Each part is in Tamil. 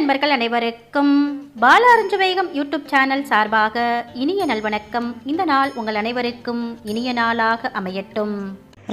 நண்பர்கள் அனைவருக்கும் பாலாரஞ்சு வேகம் யூடியூப் சேனல் சார்பாக இனிய நல்வணக்கம். இந்த நாள் உங்கள் அனைவருக்கும் இனிய நாளாக அமையட்டும்.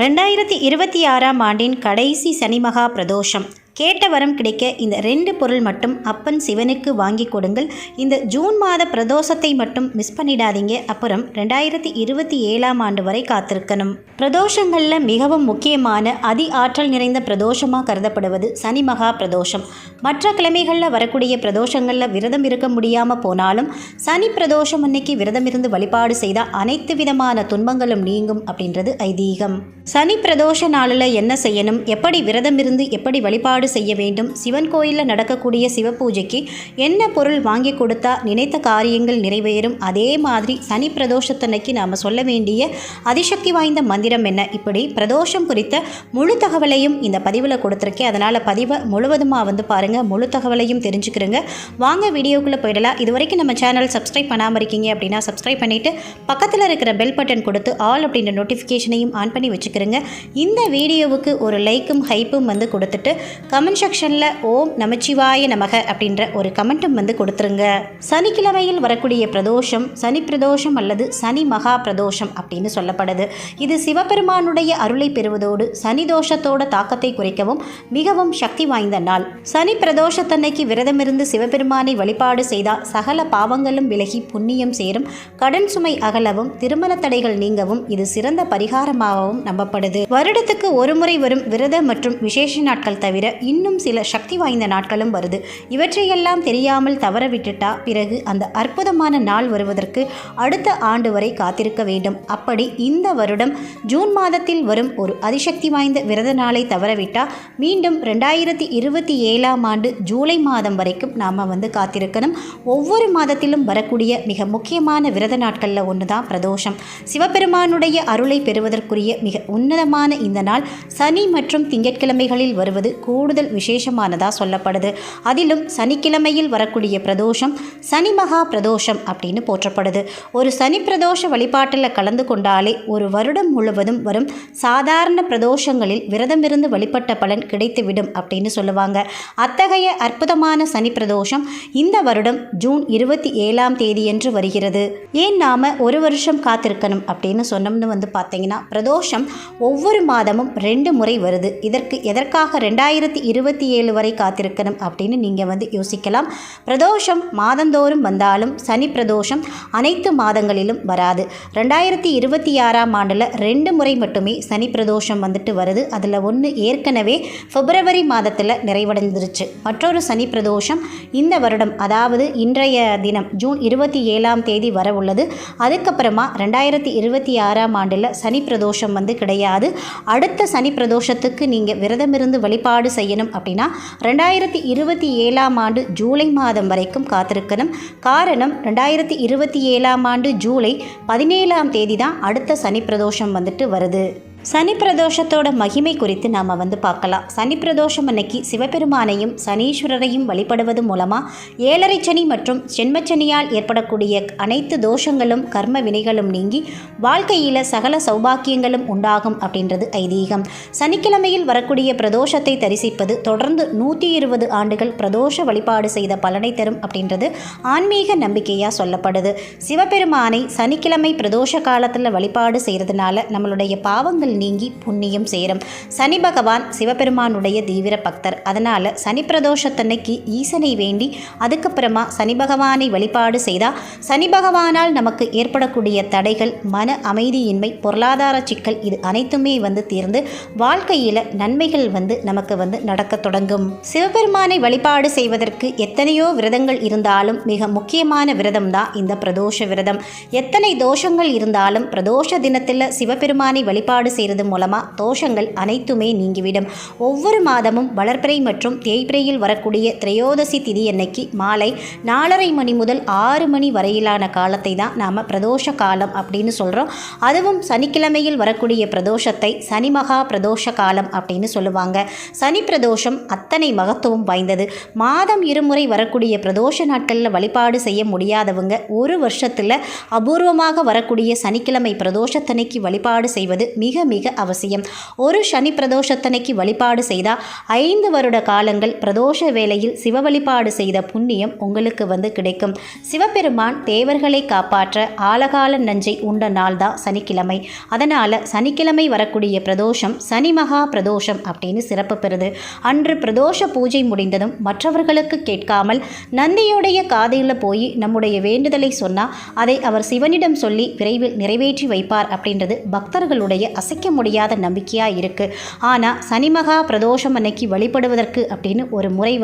2026ஆம் ஆண்டின் கடைசி சனி மகா பிரதோஷம். கேட்ட வரம் கிடைக்க இந்த 2 பொருள் மட்டும் அப்பன் சிவனுக்கு வாங்கி கொடுங்கள். இந்த ஜூன் மாத பிரதோஷத்தை மட்டும் மிஸ் பண்ணிடாதீங்க. அப்புறம் 2027ஆம் ஆண்டு வரை காத்திருக்கணும். பிரதோஷங்களில் மிகவும் முக்கியமான அதி ஆற்றல் நிறைந்த பிரதோஷமாக கருதப்படுவது சனி மகா பிரதோஷம். மற்ற கிழமைகளில் வரக்கூடிய பிரதோஷங்களில் விரதம் இருக்க முடியாமல் போனாலும் சனி பிரதோஷம் அன்னைக்கு விரதம் இருந்து வழிபாடு செய்தால் அனைத்து விதமான துன்பங்களும் நீங்கும் அப்படின்றது ஐதீகம். சனி பிரதோஷ நாளில் என்ன செய்யணும், எப்படி விரதம் இருந்து எப்படி வழிபாடு செய்ய வேண்டும், சிவன் கோயிலில் நடக்கக்கூடிய சிவ பூஜைக்கு என்ன பொருள் வாங்கி கொடுத்தா நினைத்த காரியங்கள் நிறைவேறும், அதே மாதிரி சனி பிரதோஷத்தன்னைக்கு நாம் சொல்ல வேண்டிய அதிசக்தி வாய்ந்த மந்திரம் என்ன, இப்படி பிரதோஷம் குறித்த முழு தகவலையும் இந்த பதிவில் கொடுத்துருக்கேன். அதனால் பதிவை முழுவதுமாக பாருங்கள், முழு தகவலையும் தெரிஞ்சுக்கிறங்க. வாங்க வீடியோக்குள்ளே போயிடலாம். இது வரைக்கும் நம்ம சேனல் சப்ஸ்கிரைப் பண்ணாமல் இருக்கீங்க அப்படின்னா சப்ஸ்கிரைப் பண்ணிவிட்டு பக்கத்தில் இருக்கிற பெல் பட்டன் கொடுத்து ஆல் அப்படின்ற நோட்டிஃபிகேஷனையும் ஆன் பண்ணி வச்சுக்கிறேங்க. இந்த வீடியோவுக்கு ஒரு லைக்கும் ஹைப்பும் கொடுத்துட்டு கமெண்ட் செக்ஷனில் ஓம் நமச்சிவாய நமக அப்படின்ற ஒரு கமெண்ட்டும் கொடுத்துருங்க. சனிக்கிழமையில் வரக்கூடிய பிரதோஷம் சனி பிரதோஷம் அல்லது சனி மகா பிரதோஷம் அப்படின்னு சொல்லப்படுது. இது சிவபெருமானுடைய அருளை பெறுவதோடு சனி தோஷத்தோட தாக்கத்தை குறைக்கவும் மிகவும் சக்தி வாய்ந்த நாள். சனி பிரதோஷத்தன்னைக்கு விரதமிருந்து சிவபெருமானை வழிபாடு செய்தால் சகல பாவங்களும் விலகி புண்ணியம் சேரும், கடன் சுமை அகலவும் திருமண தடைகள் நீங்கவும் இது சிறந்த பரிகாரமாகவும் நம்பப்படுது. வருடத்துக்கு ஒரு முறை வரும் விரத மற்றும் விசேஷ நாட்கள் தவிர இன்னும் சில சக்தி வாய்ந்த நாட்களும் வருது. இவற்றையெல்லாம் தெரியாமல் தவற விட்டுட்டா பிறகு அந்த அற்புதமான நாள் வருவதற்கு அடுத்த ஆண்டு வரை காத்திருக்க வேண்டும். அப்படி இந்த வருடம் ஜூன் மாதத்தில் வரும் ஒரு அதிசக்தி வாய்ந்த விரத நாளை தவறவிட்டா மீண்டும் 2027ஆம் ஆண்டு ஜூலை மாதம் வரைக்கும் நாம் காத்திருக்கணும். ஒவ்வொரு மாதத்திலும் வரக்கூடிய மிக முக்கியமான விரத நாட்களில் ஒன்று தான் பிரதோஷம். சிவபெருமானுடைய அருளை பெறுவதற்குரிய மிக உன்னதமான இந்த நாள் சனி மற்றும் திங்கட்கிழமைகளில் வருவது கூடுதல் விசேஷமானதாக சொல்லப்படுது. அதிலும் சனிக்கிழமையில் வரக்கூடிய பிரதோஷம் சனி மகா பிரதோஷம் அப்படின்னு போற்றப்படுது. ஒரு சனி பிரதோஷ வழிபாட்டில் கலந்து கொண்டாலே ஒரு வருடம் முழுவதும் வரும் சாதாரண பிரதோஷங்களில் விரதமிருந்து வழிபட்ட பலன் கிடைத்துவிடும் அப்படின்னு சொல்லுவாங்க. அத்தகைய அற்புதமான சனி பிரதோஷம் இந்த வருடம் ஜூன் 27ஆம் தேதியன்று வருகிறது. ஏன் நாம் ஒரு வருஷம் காத்திருக்கணும் அப்படின்னு சொன்னோம்னு பார்த்தீங்கன்னா பிரதோஷம் ஒவ்வொரு மாதமும் 2 முறை வருது. இதற்கு எதற்காக 2027 வரை காத்திருக்கணும் அப்படின்னு நீங்கள் யோசிக்கலாம். பிரதோஷம் மாதந்தோறும் வந்தாலும் சனி பிரதோஷம் அனைத்து மாதங்களிலும் வராது. 2026ஆம் ஆண்டில் 2 முறை மட்டுமே சனி பிரதோஷம் வருது. அதில் ஒன்று ஏற்கனவே பிப்ரவரி மாதத்தில் நிறைவடைந்துருச்சு. மற்றொரு சனி பிரதோஷம் இந்த வருடம் அதாவது இன்றைய தினம் ஜூன் 27ஆம் தேதி வர உள்ளது. அதுக்கப்புறமா 2026ஆம் ஆண்டில் சனி பிரதோஷம் கிடையாது. அடுத்த சனி பிரதோஷத்துக்கு நீங்கள் விரதமிருந்து வழிபாடு செய்யணும் அப்படின்னா 2027ஆம் ஆண்டு ஜூலை மாதம் வரைக்கும் காத்திருக்கணும். காரணம் 2027ஆம் ஆண்டு ஜூலை 17ஆம் தேதி தான் அடுத்த சனி பிரதோஷம் வருது. சனி பிரதோஷத்தோட மகிமை குறித்து நாம் பார்க்கலாம். சனி பிரதோஷம் அன்னைக்கு சிவபெருமானையும் சனீஸ்வரரையும் வழிபடுவது மூலமாக 7.5 சனி மற்றும் ஜென்மச்சனியால் ஏற்படக்கூடிய அனைத்து தோஷங்களும் கர்ம வினைகளும் நீங்கி வாழ்க்கையில் சகல சௌபாக்கியங்களும் உண்டாகும் அப்படின்றது ஐதீகம். சனிக்கிழமையில் வரக்கூடிய பிரதோஷத்தை தரிசிப்பது தொடர்ந்து 120 ஆண்டுகள் பிரதோஷ வழிபாடு செய்த பலனை தரும் அப்படின்றது ஆன்மீக நம்பிக்கையாக சொல்லப்படுது. சிவபெருமானை சனிக்கிழமை பிரதோஷ காலத்தில் வழிபாடு செய்கிறதுனால நம்மளுடைய பாவங்கள் நீங்கி புண்ணியம் சேரும். சனி பகவான் சிவபெருமானுடைய தீவிர பக்தர். அதனால் சனி பிரதோஷத்தன்னைக்கு ஈசனை வேண்டி அதுக்கப்புறமா சனி பகவானை வழிபாடு செய்தால் சனி பகவானால் நமக்கு ஏற்படக்கூடிய தடைகள், மன அமைதியின்மை, பொருளாதார சிக்கல் இது அனைத்துமே தீர்ந்து வாழ்க்கையில் நன்மைகள் நமக்கு நடக்க தொடங்கும். சிவபெருமானை வழிபாடு செய்வதற்கு எத்தனையோ விரதங்கள் இருந்தாலும் மிக முக்கியமான விரதம் தான் இந்த பிரதோஷ விரதம். எத்தனை தோஷங்கள் இருந்தாலும் பிரதோஷ தினத்தில் சிவபெருமானை வழிபாடு செய்வது மூலமாக தோஷங்கள் அனைத்துமே நீங்கிவிடும். ஒவ்வொரு மாதமும் வளர்பிறை மற்றும் தேய்பிறையில் வரக்கூடிய திரையோதசி திதி அன்னைக்கு மாலை 4:30 மணி முதல் 6 மணி வரையிலான காலத்தை தான் நாம் பிரதோஷ காலம் அப்படின்னு சொல்கிறோம். அதுவும் சனிக்கிழமையில் வரக்கூடிய பிரதோஷத்தை சனி மகா பிரதோஷ காலம் அப்படின்னு சொல்லுவாங்க. சனி பிரதோஷம் அத்தனை மகத்துவம் வாய்ந்தது. மாதம் 2 முறை வரக்கூடிய பிரதோஷ நாட்களில் வழிபாடு செய்ய முடியாதவங்க ஒரு வருஷத்தில் அபூர்வமாக வரக்கூடிய சனிக்கிழமை பிரதோஷத்தன்னைக்கு வழிபாடு செய்வது மிக மிக அவசியம். ஒரு சனி பிரதோஷத்தனைக்கு வழிபாடு செய்தால் 5 வருட காலங்கள் பிரதோஷ வேளையில் சிவ வழிபாடு செய்த புண்ணியம் உங்களுக்கு கிடைக்கும். சிவபெருமான் தேவர்களை காப்பாற்ற ஆலகால நஞ்சை உண்ட நாள் தான் சனிக்கிழமை. அதனால் சனிக்கிழமை வரக்கூடிய பிரதோஷம் சனி மகா பிரதோஷம் அப்படின்னு சிறப்பு பெறுது. அன்று பிரதோஷ பூஜை முடிந்ததும் மற்றவர்களுக்கு கேட்காமல் நந்தியுடைய காதையில் போய் நம்முடைய வேண்டுதலை சொன்னால் அதை அவர் சிவனிடம் சொல்லி விரைவில் நிறைவேற்றி வைப்பார் அப்படின்றது பக்தர்களுடைய அசைக்க முடியாத நம்பிக்கையாக இருக்குது. ஆனால் சனி மகா பிரதோஷம் அன்னைக்கு வழிபடுவதற்கு அப்படின்னு ஒரு முறை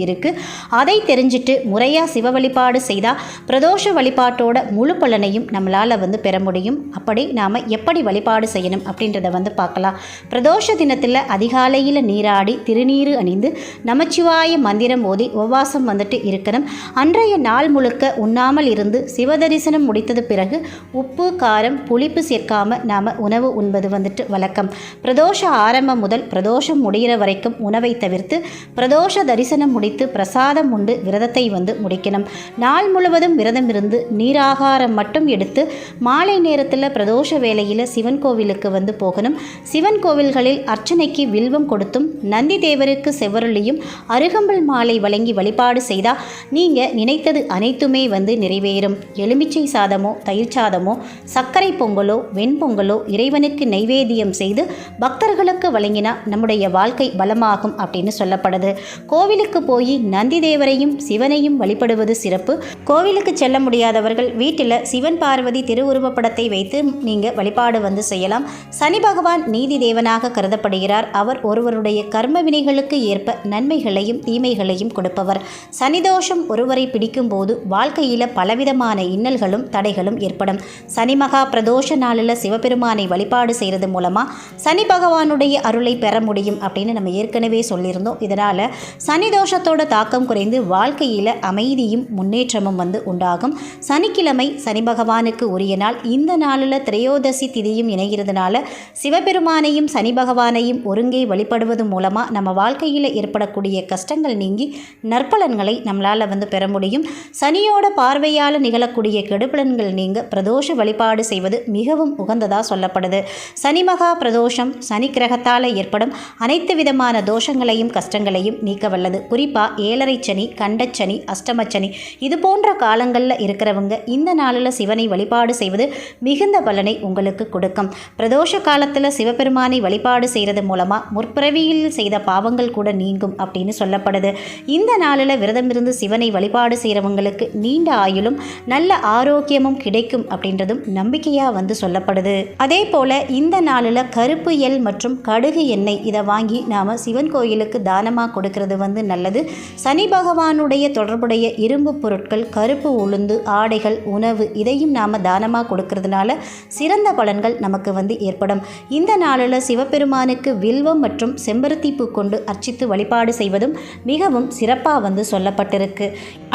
இருக்குது. அதை தெரிஞ்சுட்டு முறையாக சிவ வழிபாடு செய்தால் பிரதோஷ வழிபாட்டோட முழு பலனையும் நம்மளால் பெற முடியும். அப்படி நாம் எப்படி வழிபாடு செய்யணும் அப்படின்றத பார்க்கலாம். பிரதோஷ தினத்தில் அதிகாலையில் நீராடி திருநீறு அணிந்து நமச்சிவாய மந்திரம் ஓதி உபவாசம் இருக்கணும். அன்றைய நாள் முழுக்க உண்ணாமல் இருந்து சிவதரிசனம் முடித்தது பிறகு உப்பு காரம் புளிப்பு சேர்க்காம நாம் உணவு உண்பது வழக்கம். பிரதோஷ ஆரம்பம் முதல் பிரதோஷம் முடிகிற வரைக்கும் உணவை தவிர்த்து பிரதோஷ தரிசனம் முடித்து பிரசாதம் உண்டு விரதத்தை முடிக்கணும். நாள் முழுவதும் விரதம் இருந்து நீராகாரம் மட்டும் எடுத்து மாலை நேரத்தில் பிரதோஷ வேளையில் சிவன் கோவிலுக்கு போகணும். சிவன் கோவில்களில் அர்ச்சனைக்கு வில்வம் கொடுத்தும் நந்தி தேவருக்கு செவ்வருளியும் அருகம்புல் மாலை வழங்கி வழிபாடு செய்தால் நீங்கள் நினைத்தது அனைத்துமே நிறைவேறும். எலுமிச்சை சாதமோ தயிர் சாதமோ சர்க்கரை பொங்கலோ வெண்பொங்கலோ இறைவனுக்கு நைவேத்தியம் செய்து பக்தர்களுக்கு வழங்கினா நம்முடைய வாழ்க்கை பலமாகும் அப்படின்னு சொல்லப்படுது. கோவிலுக்கு போய் நந்தி தேவரையும் சிவனையும் வழிபடுவது சிறப்பு. கோவிலுக்கு செல்ல முடியாதவர்கள் வீட்டில் சிவன் பார்வதி திருவுருவப்படத்தை வைத்து நீங்கள் வழிபாடு செய்யலாம். சனி பகவான் நீதி தேவனாக கருதப்படுகிறார். அவர் ஒருவருடைய கர்ம வினைகளுக்கு ஏற்ப நன்மைகளையும் தீமைகளையும் கொடுப்பவர். சனிதோஷம் ஒருவரை பிடிக்கும் போது வாழ்க்கையில் பலவிதமான இன்னல்களும் தடைகளும் ஏற்படும். சனி மகா பிரதோஷ நாளில் சிவபெருமானை வழிபாடு செய்கிறது மூலமாக சனி பகவானுடைய அருளை பெற முடியும் அப்படின்னு நம்ம ஏற்கனவே சொல்லியிருந்தோம். இதனால் சனி தோஷத்தோட தாக்கம் குறைந்து வாழ்க்கையில் அமைதியும் முன்னேற்றமும் உண்டாகும். சனிக்கிழமை சனி பகவானுக்கு உரிய நாள். இந்த நாளில் திரையோதசி திதியும் இணைகிறதுனால சிவபெருமானையும் சனி பகவானையும் ஒருங்கே வழிபடுவது மூலமாக நம்ம வாழ்க்கையில் ஏற்படக்கூடிய கஷ்டங்கள் நீங்கி நற்பலன்களை நம்மளால் பெற முடியும். சனியோட பார்வையால் நிகழக்கூடிய கெடுபலன்கள் நீங்க பிரதோஷ வழிபாடு செய்வது மிகவும் உகந்ததாக சொல்லப்படுது. சனி மகா பிரதோஷம் சனி கிரகத்தால் ஏற்படும் அனைத்து விதமான தோஷங்களையும் கஷ்டங்களையும் நீக்க வல்லது. குறிப்பாக ஏழரை சனி, கண்டச்சனி, அஷ்டமச்சனி இது போன்ற காலங்களில் இருக்கிறவங்க இந்த நாளில் சிவனை வழிபாடு செய்வது மிகுந்த பலனை உங்களுக்கு கொடுக்கும். பிரதோஷ காலத்தில் சிவபெருமானை வழிபாடு செய்கிறது மூலமாக முற்பிறவியில் செய்த பாவங்கள் கூட நீங்கும் அப்படின்னு சொல்லப்படுது. இந்த நாளில் விரதம் இருந்து சிவனை வழிபாடு செய்கிறவங்களுக்கு நீண்ட ஆயுளும் நல்ல ஆரோக்கியமும் கிடைக்கும் அப்படின்றதும் நம்பிக்கையாக சொல்லப்படுது. அதே போல் இந்த நாளில் கருப்பு எல் மற்றும் கடுகு எண்ணெய் இதை வாங்கி நாம் சிவன் கோயிலுக்கு தானமாக கொடுக்கறது நல்லது. சனி பகவானுடைய தொடர்புடைய இரும்பு பொருட்கள், கருப்பு உளுந்து, ஆடைகள், உணவு இதையும் நாம் தானமாக கொடுக்கறதுனால சிறந்த பலன்கள் நமக்கு ஏற்படும். இந்த நாளில் சிவபெருமானுக்கு வில்வம் மற்றும் செம்பருத்தி பூ கொண்டு அர்ச்சித்து வழிபாடு செய்வதும் மிகவும் சிறப்பாக சொல்லப்பட்டிருக்கு.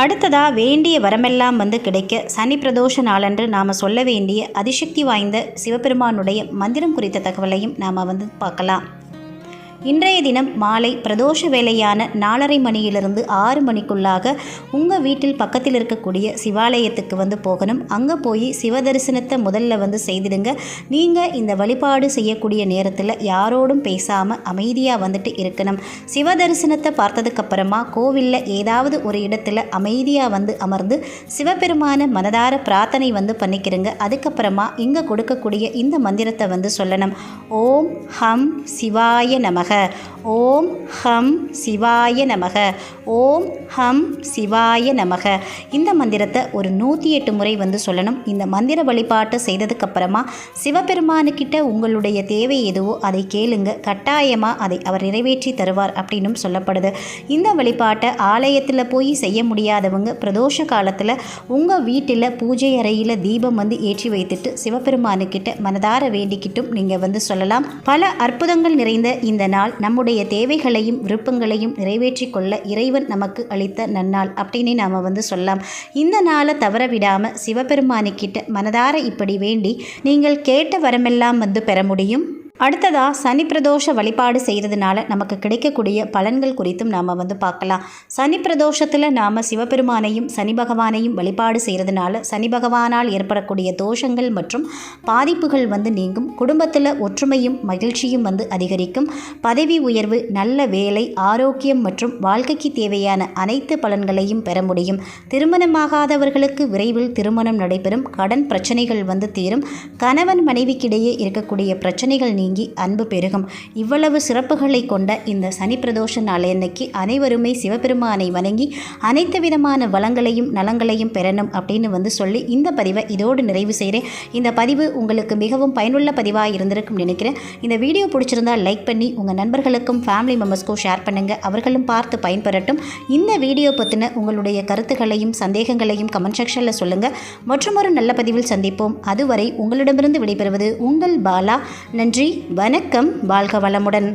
அடுத்ததாக வேண்டிய வரமெல்லாம் கிடைக்க சனி பிரதோஷ நாளன்று நாம் சொல்ல வேண்டிய அதிசக்தி வாய்ந்த சிவபெருமானுடைய மந்திரம் குறித்த தகவலையும் நாம் பார்க்கலாம். இன்றைய தினம் மாலை பிரதோஷ வேளையான 4:30 மணியிலிருந்து 6 மணிக்குள்ளாக உங்கள் வீட்டில் பக்கத்தில் இருக்கக்கூடிய சிவாலயத்துக்கு போகணும். அங்கே போய் சிவ தரிசனத்தை முதல்ல செய்திடுங்க. நீங்கள் இந்த வழிபாடு செய்யக்கூடிய நேரத்தில் யாரோடும் பேசாமல் அமைதியாக இருக்கணும். சிவ தரிசனத்தை பார்த்ததுக்கப்புறமா கோவிலில் ஏதாவது ஒரு இடத்துல அமைதியாக அமர்ந்து சிவபெருமான மனதார பிரார்த்தனை பண்ணிக்கிறங்க. அதுக்கப்புறமா இங்கே கொடுக்கக்கூடிய இந்த மந்திரத்தை சொல்லணும். ஓம் ஹம் சிவாய நமக, ஓம் ஹம் சிவாய நமக, ஓம் ஹம் சிவாய நமக. இந்த மந்திரத்தை ஒரு 108 முறை சொல்லணும். இந்த மந்திர வழிபாட்டை செய்ததுக்கப்புறமா சிவபெருமானுக்கிட்ட உங்களுடைய தேவை எதுவோ அதை கேளுங்க. கட்டாயமாக அதை அவர் நிறைவேற்றி தருவார் அப்படின்னும் சொல்லப்படுது. இந்த வழிபாட்டை ஆலயத்தில் போய் செய்ய முடியாதவங்க பிரதோஷ காலத்தில் உங்கள் வீட்டில் பூஜை அறையில் தீபம் ஏற்றி வைத்துட்டு சிவபெருமானுக்கிட்ட மனதார வேண்டிக்கிட்டும் நீங்கள் சொல்லலாம். பல அற்புதங்கள் நிறைந்த இந்த நாள் நம்முடைய தேவைகளையும் விருப்பங்களையும் நிறைவேற்றி கொள்ள இறைவன் நமக்கு அளித்த நன்னாள் அப்படின்னு நாம் சொல்லலாம். இந்த நாளை தவற விடாமல் சிவபெருமானுக்கிட்ட மனதார இப்படி வேண்டி நீங்கள் கேட்ட வரமெல்லாம் பெற முடியும். அடுத்ததாக சனி பிரதோஷ வழிபாடு செய்கிறதுனால நமக்கு கிடைக்கக்கூடிய பலன்கள் குறித்தும் நாம் பார்க்கலாம். சனி பிரதோஷத்தில் நாம் சிவபெருமானையும் சனி பகவானையும் வழிபாடு செய்கிறதுனால சனி பகவானால் ஏற்படக்கூடிய தோஷங்கள் மற்றும் பாதிப்புகள் நீங்கும். குடும்பத்தில் ஒற்றுமையும் மகிழ்ச்சியும் அதிகரிக்கும். பதவி உயர்வு, நல்ல வேலை, ஆரோக்கியம் மற்றும் வாழ்க்கைக்கு தேவையான அனைத்து பலன்களையும் பெற முடியும். திருமணமாகாதவர்களுக்கு விரைவில் திருமணம் நடைபெறும். கடன் பிரச்சனைகள் தீரும். கணவன் மனைவிக்கிடையே இருக்கக்கூடிய பிரச்சனைகள் நீங்கி அன்பு பெருகும். இவ்வளவு சிறப்புகளை கொண்ட இந்த சனி பிரதோஷ நாளன்னைக்கு அனைவருமே சிவபெருமானை வணங்கி அனைத்து விதமான வளங்களையும் நலங்களையும் பெறணும் அப்படின்னு சொல்லி இந்த பதிவை இதோடு நிறைவு செய்கிறேன். இந்த பதிவு உங்களுக்கு மிகவும் பயனுள்ள பதிவாக இருந்திருக்கும் நினைக்கிறேன். இந்த வீடியோ பிடிச்சிருந்தால் லைக் பண்ணி உங்கள் நண்பர்களுக்கும் ஃபேமிலி மெம்பர்ஸ்க்கும் ஷேர் பண்ணுங்கள். அவர்களும் பார்த்து பயன்பெறட்டும். இந்த வீடியோ பற்றின உங்களுடைய கருத்துக்களையும் சந்தேகங்களையும் கமெண்ட் செக்ஷனில் சொல்லுங்கள். மற்றொரு நல்ல பதிவில் சந்திப்போம். அதுவரை உங்களிடமிருந்து விடைபெறுவது உங்கள் பாலா. நன்றி, வணக்கம், வாழ்க வளமுடன்.